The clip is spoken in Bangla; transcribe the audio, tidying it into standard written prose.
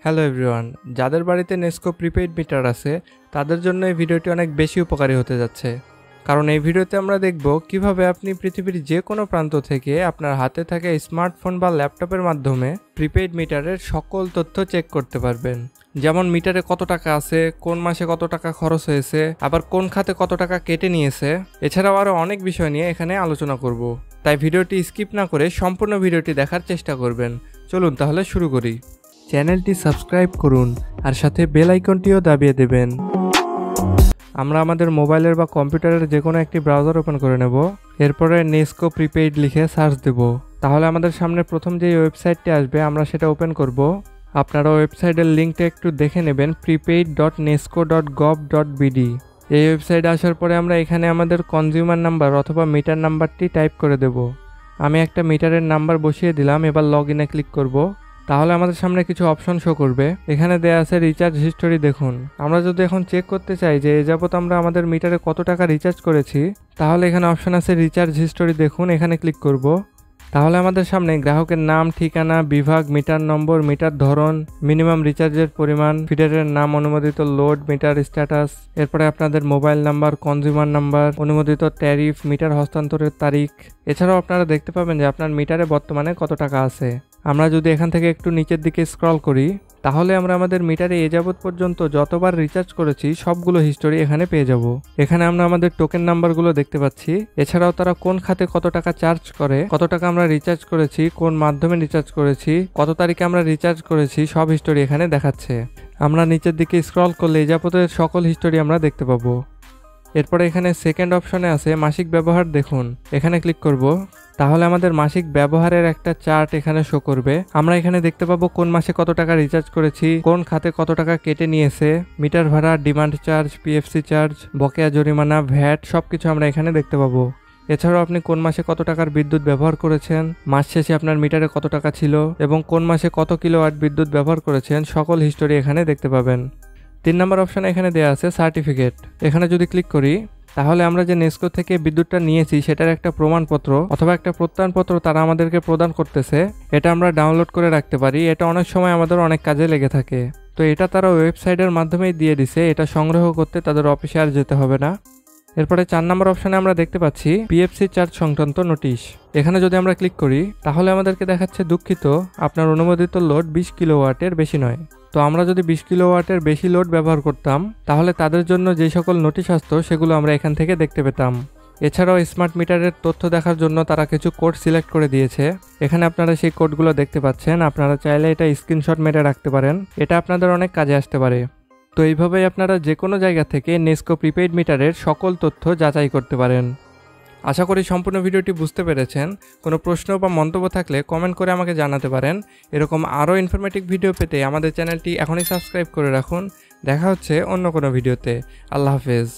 হ্যালো এভরিওয়ান, যাদের বাড়িতে নেস্কো প্রিপেইড মিটার আছে তাদের জন্য এই ভিডিওটি অনেক বেশি উপকারী হতে যাচ্ছে। কারণ এই ভিডিওতে আমরা দেখব কিভাবে আপনি পৃথিবীর যে কোনো প্রান্ত থেকে আপনার হাতে থাকা স্মার্টফোন বা ল্যাপটপের মাধ্যমে প্রিপেইড মিটারের সকল তথ্য চেক করতে পারবেন। যেমন মিটারে কত টাকা আছে, কোন মাসে কত টাকা খরচ হয়েছে, আবার কোন খাতে কত টাকা কেটে নিয়েছে, এছাড়াও আরও অনেক বিষয় নিয়ে এখানে আলোচনা করব। তাই ভিডিওটি স্কিপ না করে সম্পূর্ণ ভিডিওটি দেখার চেষ্টা করবেন। চলুন তাহলে শুরু করি। চ্যানেলটি সাবস্ক্রাইব করুন আর সাথে বেল আইকনটিও দাবিয়ে দেবেন। আমরা আমাদের মোবাইলের বা কম্পিউটারের যে কোনো একটি ব্রাউজার ওপেন করে নেব। এরপরে নেস্কো প্রিপেইড লিখে সার্চ দেব। তাহলে আমাদের সামনে প্রথম যে ওয়েবসাইটটি আসবে আমরা সেটা ওপেন করব। আপনারা ওয়েবসাইটের লিঙ্কটা একটু দেখে নেবেন, prepaid.nesco.gov.bd। এই ওয়েবসাইটে আসার পরে আমরা এখানে আমাদের কনজিউমার নাম্বার অথবা মিটার নাম্বারটি টাইপ করে দেব। আমি একটা মিটারের নাম্বার বসিয়ে দিলাম। এবার লগ ইনে ক্লিক করব। তাহলে আমাদের সামনে কিছু অপশন শো করবে। এখানে দেয়া আছে রিচার্জ হিস্টোরি। দেখুন, আমরা যদি এখন চেক করতে চাই যে এ যাবত আমরা আমাদের মিটারে কত টাকা রিচার্জ করেছি, তাহলে এখানে অপশন আছে রিচার্জ হিস্টোরি। দেখুন, এখানে ক্লিক করব। তাহলে আমাদের সামনে গ্রাহকের নাম, ঠিকানা, বিভাগ, মিটার নম্বর, মিটার ধরন, মিনিমাম রিচার্জের পরিমাণ, ফিডারের নাম, অনুমোদিত লোড, মিটার স্ট্যাটাস, এরপরে আপনাদের মোবাইল নাম্বার, কনজিউমার নাম্বার, অনুমোদিত ট্যারিফ, মিটার হস্তান্তরের তারিখ। এছাড়াও আপনারা দেখতে পাবেন যে আপনার মিটারে বর্তমানে কত টাকা আছে। আমরা যদি এখান থেকে একটু নিচের দিকে স্ক্রল করি, তাহলে আমরা আমাদের মিটারে এ যাবত পর্যন্ত যতবার রিচার্জ করেছি সবগুলো হিস্টোরি এখানে পেয়ে যাব। এখানে আমরা আমাদের টোকেন নাম্বারগুলো দেখতে পাচ্ছি। এছাড়াও তারা কোন খাতে কত টাকা চার্জ করে, কত টাকা আমরা রিচার্জ করেছি, কোন মাধ্যমে রিচার্জ করেছি, কত তারিখে আমরা রিচার্জ করেছি, সব হিস্টোরি এখানে দেখাচ্ছে। আমরা নিচের দিকে স্ক্রল করলে এ যাবতের সকল হিস্টোরি আমরা দেখতে পাবো। এরপরে এখানে সেকেন্ড অপশনে আছে মাসিক ব্যবহার। দেখুন, এখানে ক্লিক করব। তাহলে আমাদের মাসিক ব্যবহারের একটা চার্ট এখানে শো করবে। আমরা এখানে দেখতে পাবো কোন মাসে কত টাকা রিচার্জ করেছি, কোন খাতে কত টাকা কেটে নিয়েছে, মিটার ভাড়া, ডিমান্ড চার্জ, পিএফসি চার্জ, বকেয়া জরিমানা, ভ্যাট, সবকিছু আমরা এখানে দেখতে পাবো। এছাড়াও আপনি কোন মাসে কত টাকার বিদ্যুৎ ব্যবহার করেছেন, মাস শেষে আপনার মিটারে কত টাকা ছিল এবং কোন মাসে কত কিলোওয়াট বিদ্যুৎ ব্যবহার করেছেন, সকল হিস্টোরি এখানে দেখতে পাবেন। 3 নম্বর অপশন এখানে দেওয়া আছে সার্টিফিকেট। এখানে যদি ক্লিক করি, তাহলে আমরা যে নেস্কো থেকে বিদ্যুৎটা নিয়েছি সেটার একটা প্রমাণপত্র অথবা একটা প্রত্যয়নপত্র তারা আমাদেরকে প্রদান করতেছে। এটা আমরা ডাউনলোড করে রাখতে পারি। এটা অনেক সময় আমাদের অনেক কাজে লেগে থাকে। তো এটা তারা ওয়েবসাইটের মাধ্যমেই দিয়ে দিছে। এটা সংগ্রহ করতে তাদের অফিসে আর যেতে হবে না। এরপরে 4 নম্বর অপশনে আমরা দেখতে পাচ্ছি পিএফসি চার্জ সংক্রান্ত নোটিশ। এখানে যদি আমরা ক্লিক করি, তাহলে আমাদেরকে দেখাচ্ছে দুঃখিত, আপনার অনুমোদিত লোড 20 কিলোওয়াটের বেশি নয়। তো আমরা যদি 20 কিলোওয়াটের বেশি লোড ব্যবহার করতাম, তাহলে তাদের জন্য যে সকল নোটিশ আসতো সেগুলো আমরা এখান থেকে দেখতে পেতাম। এছাড়াও স্মার্ট মিটারের তথ্য দেখার জন্য তারা কিছু কোড সিলেক্ট করে দিয়েছে। এখানে আপনারা সেই কোডগুলো দেখতে পাচ্ছেন। আপনারা চাইলে এটা স্ক্রিনশট মেরে রাখতে পারেন। এটা আপনাদের অনেক কাজে আসতে পারে। তো এইভাবেই আপনারা যে কোনো জায়গা থেকে নেস্কো প্রিপেইড মিটারের সকল তথ্য যাচাই করতে পারেন। আশা করি সম্পূর্ণ ভিডিওটি বুঝতে পেরেছেন। কোনো প্রশ্ন বা মন্তব্য থাকলে কমেন্ট করে আমাকে জানাতে পারেন। এরকম আরও ইনফরমেটিভ ভিডিও পেতে আমাদের চ্যানেলটি এখনই সাবস্ক্রাইব করে রাখুন। দেখা হচ্ছে অন্য কোনো ভিডিওতে। আল্লাহ হাফেজ।